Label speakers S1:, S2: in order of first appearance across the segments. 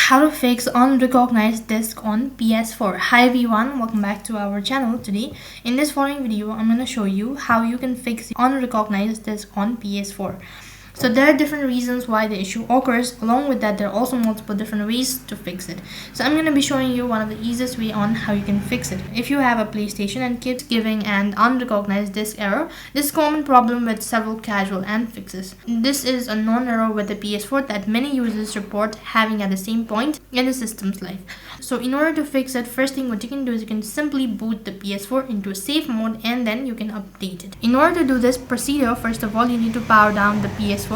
S1: How to fix unrecognized disk on PS4. Hi everyone, welcome back to our channel. Today in this following video I'm going to show you how you can fix the unrecognized disk on PS4. So there are different reasons why the issue occurs. Along with that, there are also multiple different ways to fix it. So I'm going to be showing you one of the easiest way on how you can fix it. If you have a PlayStation and keeps giving an unrecognized disk error, this is a common problem with several casual and fixes. This is a known error with the PS4 that many users report having at the same point in the system's life. So in order to fix it, first thing what you can do is you can simply boot the PS4 into a safe mode and then you can update it. In order to do this procedure, first of all you need to power down the PS4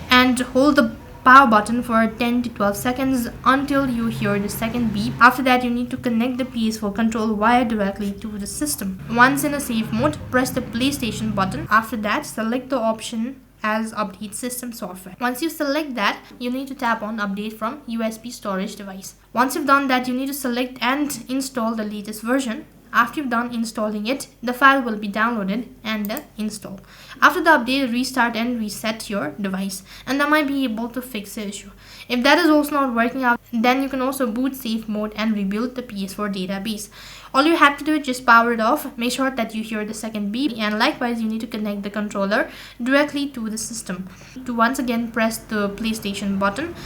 S1: and hold the power button for 10 to 12 seconds until you hear the second beep. After that, you need to connect the PS4 control wire directly to the system. Once in a safe mode, press the PlayStation button. After that, select the option as update system software. Once you select that, you need to tap on update from USB storage device. Once you've done that, you need to select and install the latest version. After you've done installing it, the file will be downloaded and installed. After the update, restart and reset your device, and that might be able to fix the issue. If that is also not working out, then you can also boot safe mode and rebuild the PS4 database. All you have to do is just power it off, make sure that you hear the second beep, and likewise you need to connect the controller directly to the system. To once again press the PlayStation button.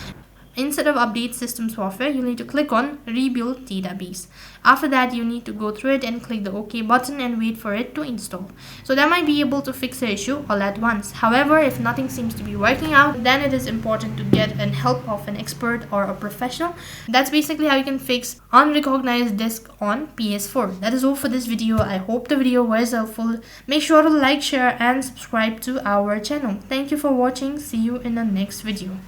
S1: Instead of update system software, you need to click on rebuild database. After that, you need to go through it and click the OK button and wait for it to install. So that might be able to fix the issue all at once. However, if nothing seems to be working out, then it is important to get an help of an expert or a professional. That's basically how you can fix unrecognized disk on PS4. That is all for this video. I hope the video was helpful. Make sure to like, share and subscribe to our channel. Thank you for watching. See you in the next video.